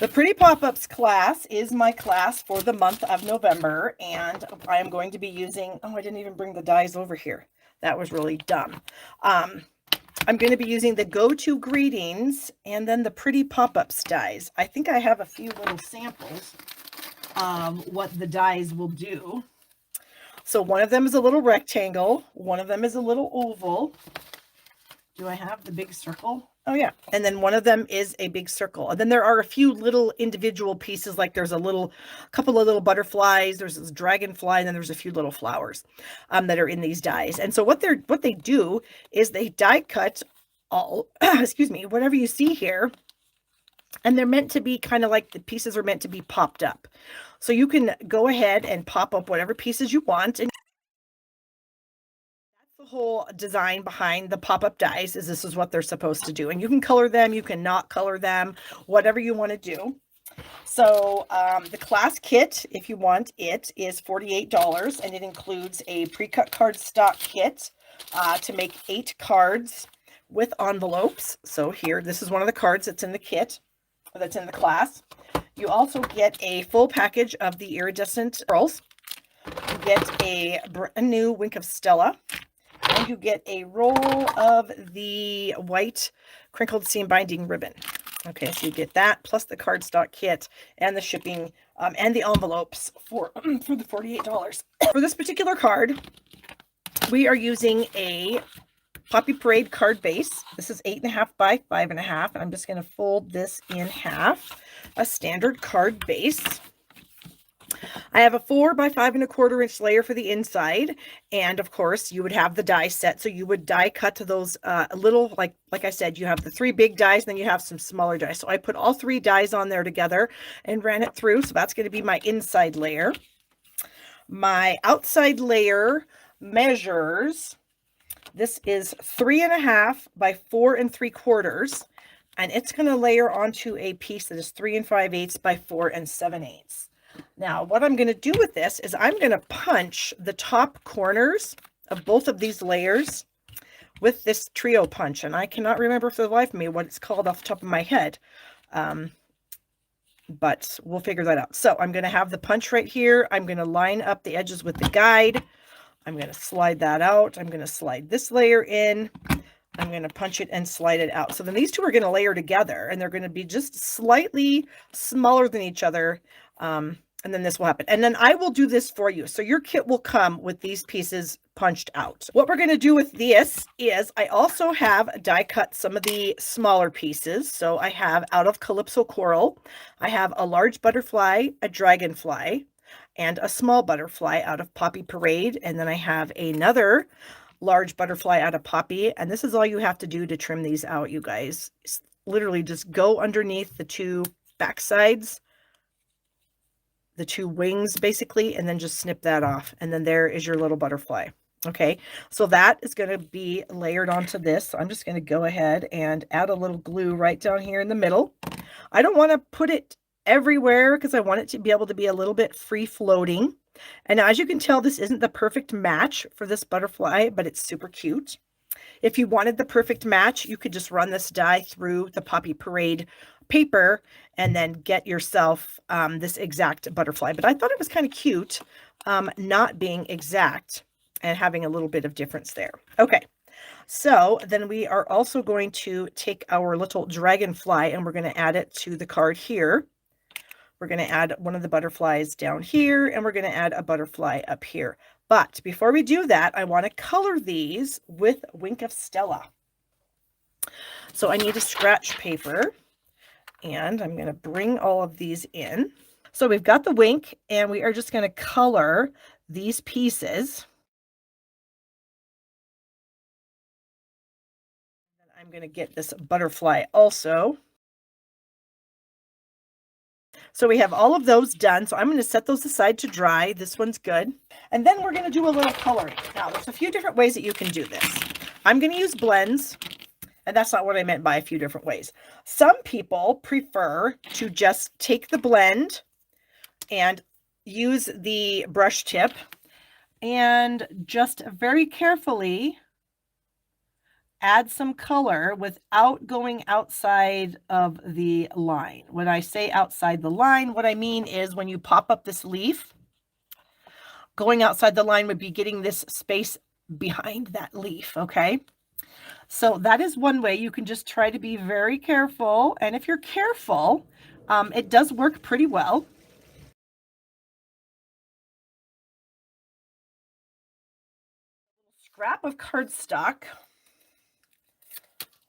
The Pretty Pop-Ups class is my class for the month of November, and I am going to be using, oh, I didn't even bring the dies over here. That was really dumb. I'm going to be using the Go-To Greetings and then the Pretty Pop-Ups dies. I think I have a few little samples of what the dies will do. So one of them is a little rectangle. One of them is a little oval. Do I have the big circle? Oh yeah. And then one of them is a big circle. And then there are a few little individual pieces, like there's a couple of little butterflies, there's this dragonfly, and then there's a few little flowers that are in these dies. And so what they do is they die cut all, excuse me, whatever you see here. And they're meant to be kind of like the pieces are meant to be popped up. So you can go ahead and pop up whatever pieces you want. And the whole design behind the pop-up dies is this is what they're supposed to do, and you can color them, you can not color them, whatever you want to do. So the class kit, if you want it, is $48, and it includes a pre-cut cardstock kit to make 8 cards with envelopes. So here, this is one of the cards that's in the kit, that's in the class. You also get a full package of the iridescent pearls. You get a brand new Wink of Stella. And you get a roll of the white crinkled seam binding ribbon. Okay, so you get that plus the cardstock kit and the shipping and the envelopes for the $48. For this particular card, we are using a Poppy Parade card base. This is 8.5 by 5.5, and I'm just going to fold this in half, a standard card base. I have a 4 by 5.25 inch layer for the inside, and of course you would have the die set, so you would die cut to those little, like I said, you have the 3 big dies, and then you have some smaller dies. So I put all 3 dies on there together and ran it through, so that's going to be my inside layer. My outside layer measures, this is 3.5 by 4 3/4, and it's going to layer onto a piece that is 3 5/8 by 4 7/8. Now, what I'm going to do with this is I'm going to punch the top corners of both of these layers with this trio punch. And I cannot remember for the life of me what it's called off the top of my head. But we'll figure that out. So I'm going to have the punch right here. I'm going to line up the edges with the guide. I'm going to slide that out. I'm going to slide this layer in. I'm going to punch it and slide it out. So then these two are going to layer together, and they're going to be just slightly smaller than each other. And then this will happen. And then I will do this for you. So your kit will come with these pieces punched out. What we're going to do with this is I also have die cut some of the smaller pieces. So I have out of Calypso Coral, I have a large butterfly, a dragonfly, and a small butterfly out of Poppy Parade. And then I have another large butterfly out of Poppy. And this is all you have to do to trim these out, you guys. It's literally just go underneath the 2 back sides, the 2 wings basically, and then just snip that off. And then there is your little butterfly. Okay, so that is going to be layered onto this. So I'm just going to go ahead and add a little glue right down here in the middle. I don't want to put it everywhere because I want it to be able to be a little bit free floating. And as you can tell, this isn't the perfect match for this butterfly, but it's super cute. If you wanted the perfect match, you could just run this die through the Poppy Parade paper and then get yourself this exact butterfly. But I thought it was kind of cute not being exact and having a little bit of difference there. Okay, so then we are also going to take our little dragonfly and we're going to add it to the card here. We're going to add one of the butterflies down here, and we're going to add a butterfly up here. But before we do that, I want to color these with Wink of Stella. So I need a scratch paper, and I'm going to bring all of these in. So we've got the wink, and we are just going to color these pieces. And I'm going to get this butterfly also. So we have all of those done. So I'm going to set those aside to dry. This one's good. And then we're going to do a little coloring. Now, there's a few different ways that you can do this. I'm going to use blends, and that's not what I meant by a few different ways. Some people prefer to just take the blend and use the brush tip and just very carefully add some color without going outside of the line. When I say outside the line, what I mean is when you pop up this leaf, going outside the line would be getting this space behind that leaf, okay? So that is one way. You can just try to be very careful. And if you're careful, it does work pretty well. Scrap of cardstock.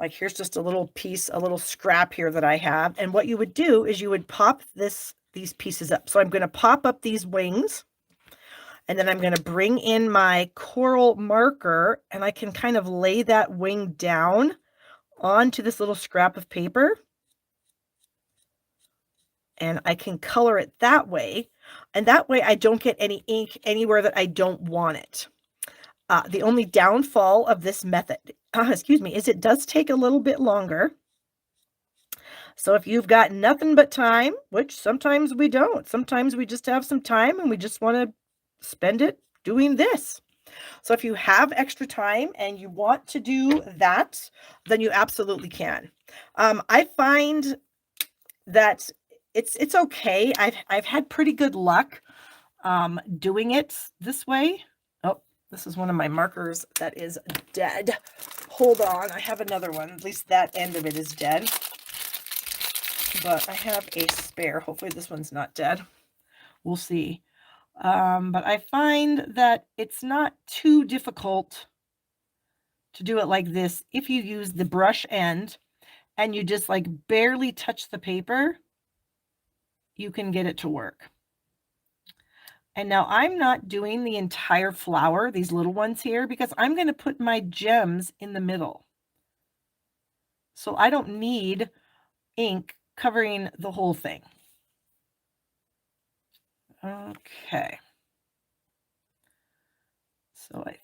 Like here's just a little piece, a little scrap here that I have. And what you would do is you would pop these pieces up. So I'm going to pop up these wings. And then I'm going to bring in my coral marker, and I can kind of lay that wing down onto this little scrap of paper. And I can color it that way. And that way I don't get any ink anywhere that I don't want it. The only downfall of this method, is it does take a little bit longer. So if you've got nothing but time, which sometimes we don't, sometimes we just have some time and we just want to spend it doing this. So if you have extra time and you want to do that, then you absolutely can. I find that it's okay. I've had pretty good luck doing it this way. Oh, this is one of my markers that is dead. Hold on, I have another one. At least that end of it is dead. But I have a spare. Hopefully this one's not dead. We'll see. But I find that it's not too difficult to do it like this. If you use the brush end and you just like barely touch the paper, you can get it to work. And now I'm not doing the entire flower, these little ones here, because I'm going to put my gems in the middle. So I don't need ink covering the whole thing. Okay. So I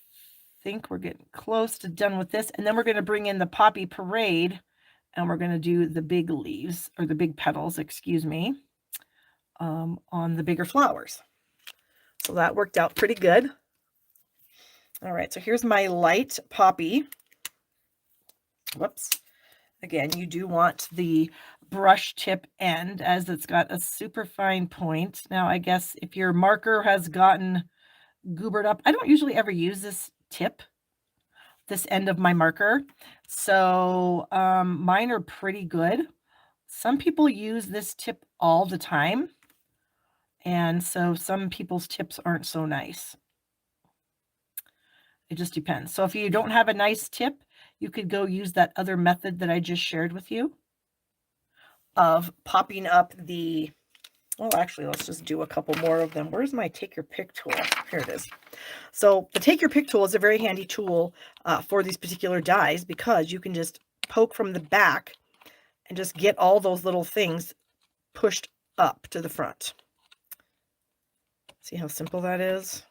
think we're getting close to done with this. And then we're going to bring in the Poppy Parade, and we're going to do the big leaves, or the big petals, excuse me, on the bigger flowers. So that worked out pretty good. All right, so here's my light poppy. Whoops. Again, you do want the brush tip end, as it's got a super fine point. Now, I guess if your marker has gotten goobered up, I don't usually ever use this tip, this end of my marker. So mine are pretty good. Some people use this tip all the time. And so some people's tips aren't so nice. It just depends. So if you don't have a nice tip, you could go use that other method that I just shared with you of popping up the, well, actually, let's just do a couple more of them. Where's my Take Your Pick tool? Here it is. So the Take Your Pick tool is a very handy tool for these particular dies, because you can just poke from the back and just get all those little things pushed up to the front. See how simple that is?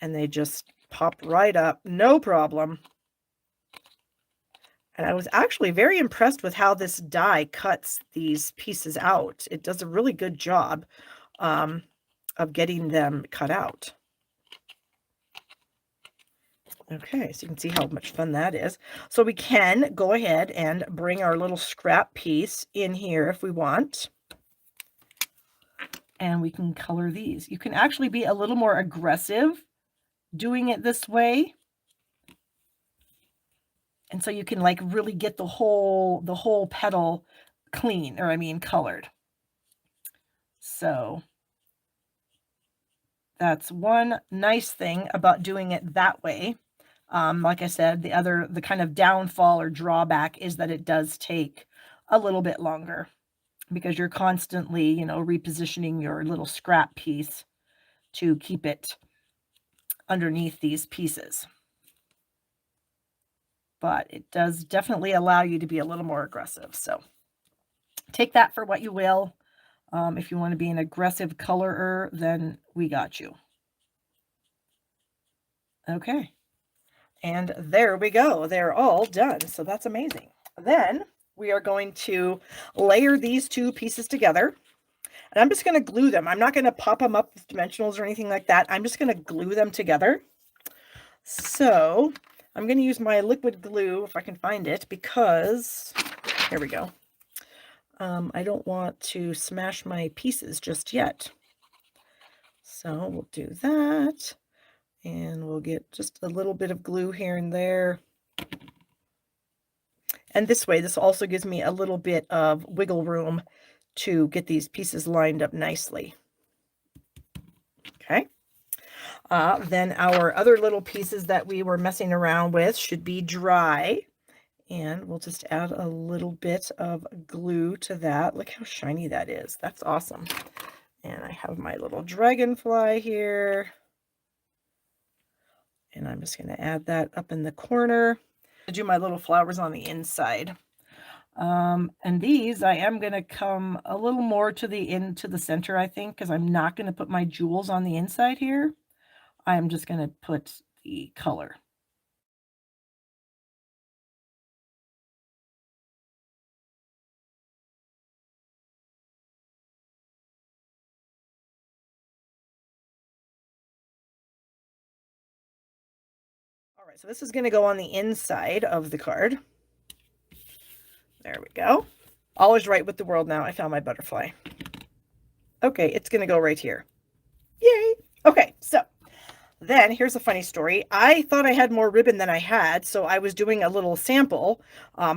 And they just pop right up, no problem. And I was actually very impressed with how this die cuts these pieces out. It does a really good job of getting them cut out. Okay, so you can see how much fun that is. So we can go ahead and bring our little scrap piece in here if we want. And we can color these. You can actually be a little more aggressive doing it this way. And so you can like really get the whole petal clean, or I mean colored. So that's one nice thing about doing it that way. Like I said, the kind of downfall or drawback is that it does take a little bit longer, because you're constantly, repositioning your little scrap piece to keep it underneath these pieces. But it does definitely allow you to be a little more aggressive. So take that for what you will. If you want to be an aggressive colorer, then we got you. Okay. And there we go. They're all done. So that's amazing. Then we are going to layer these two pieces together. And I'm just going to glue them. I'm not going to pop them up with dimensionals or anything like that. I'm just going to glue them together. So I'm going to use my liquid glue if I can find it, because here we go. I don't want to smash my pieces just yet. So we'll do that, and we'll get just a little bit of glue here and there. And this way, this also gives me a little bit of wiggle room to get these pieces lined up nicely. Okay. Then our other little pieces that we were messing around with should be dry. And we'll just add a little bit of glue to that. Look how shiny that is. That's awesome. And I have my little dragonfly here. And I'm just going to add that up in the corner. I do my little flowers on the inside. And these, I am going to come a little more to the center, I think, because I'm not going to put my jewels on the inside here. I'm just going to put the color. All right, so this is going to go on the inside of the card. There we go. All is right with the world now. I found my butterfly. Okay, it's going to go right here. Yay! Okay, so then here's a funny story. I thought I had more ribbon than I had, so I was doing a little sample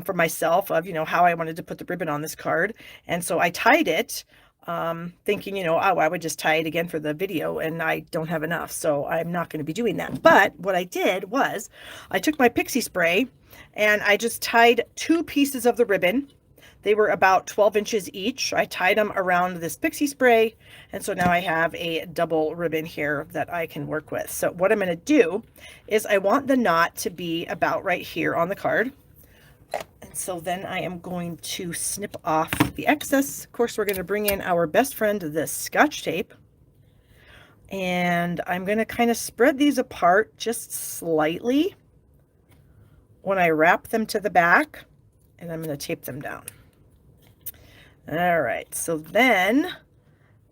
for myself of, how I wanted to put the ribbon on this card. And so I tied it, thinking, oh, I would just tie it again for the video, and I don't have enough, so I'm not going to be doing that. But what I did was I took my pixie spray and I just tied 2 pieces of the ribbon. They were about 12 inches each. I tied them around this pixie spray, and so now I have a double ribbon here that I can work with. So what I'm going to do is I want the knot to be about right here on the card. And so then I am going to snip off the excess. Of course, we're going to bring in our best friend, the Scotch tape. And I'm going to kind of spread these apart just slightly when I wrap them to the back, and I'm going to tape them down. All right, so then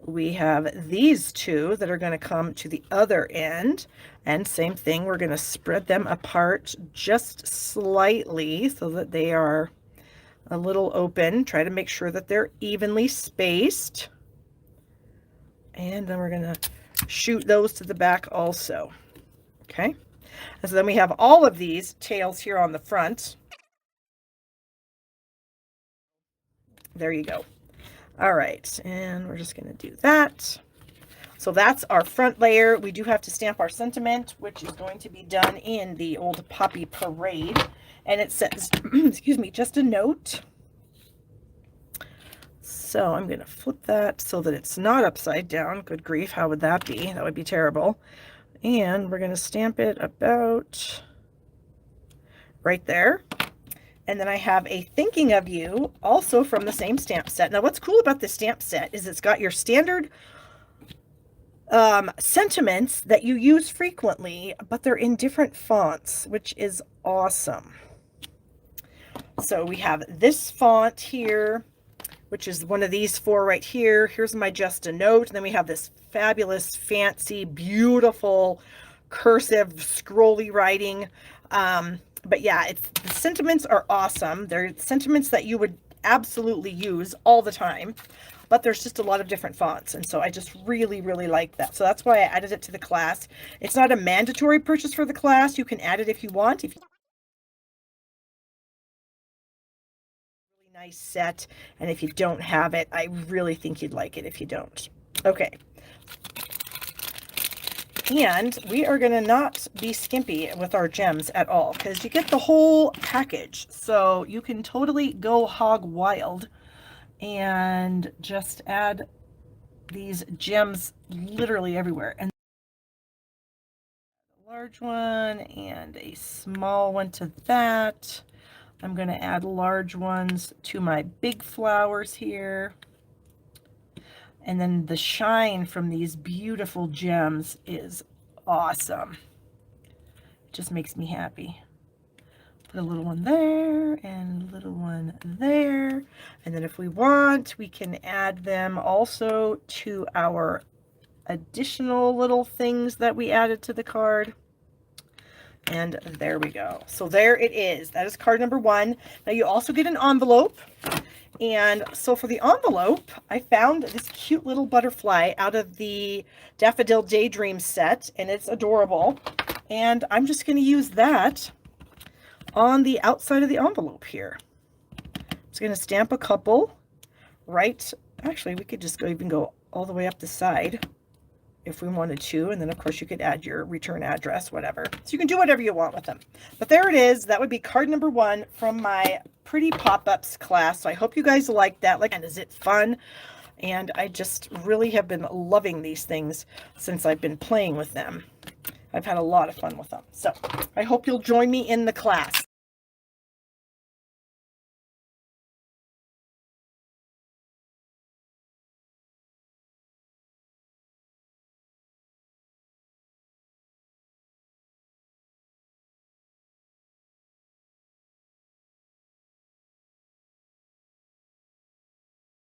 we have these 2 that are going to come to the other end, and same thing, we're going to spread them apart just slightly so that they are a little open. Try to make sure that they're evenly spaced, and then we're going to shoot those to the back also. Okay, and so then we have all of these tails here on the front. There you go. All right, and we're just going to do that. So that's our front layer. We do have to stamp our sentiment, which is going to be done in the Old Poppy Parade. And it says, excuse me, just a note. So I'm going to flip that so that it's not upside down. Good grief, how would that be? That would be terrible. And we're going to stamp it about right there. And then I have a thinking of you also from the same stamp set. Now what's cool about this stamp set is it's got your standard sentiments that you use frequently, but they're in different fonts, which is awesome. So we have this font here, which is one of these 4 right here. Here's my just a note. And then we have this fabulous, fancy, beautiful, cursive, scrolly writing. But yeah, the sentiments are awesome. They're sentiments that you would absolutely use all the time, but there's just a lot of different fonts. And so I just really, really like that. So that's why I added it to the class. It's not a mandatory purchase for the class. You can add it if you want. If you really nice set, and if you don't have it, I really think you'd like it if you don't. Okay. And we are going to not be skimpy with our gems at all, because you get the whole package. So you can totally go hog wild and just add these gems literally everywhere. And a large one and a small one to that. I'm going to add large ones to my big flowers here. And then the shine from these beautiful gems is awesome. It just makes me happy. Put a little one there and a little one there. And then if we want, we can add them also to our additional little things that we added to the card. And there we go. So there it is. That is card number 1. Now you also get an envelope. And so for the envelope, I found this cute little butterfly out of the Daffodil Daydream set, and it's adorable. And I'm just going to use that on the outside of the envelope here. I'm just going to stamp a couple right. Actually, we could just even go all the way up the side if we wanted to. And then, of course, you could add your return address, whatever. So you can do whatever you want with them. But there it is. That would be card number 1 from my Pretty Pop-Ups class. So I hope you guys like that. Like, and is it fun? And I just really have been loving these things since I've been playing with them. I've had a lot of fun with them. So I hope you'll join me in the class.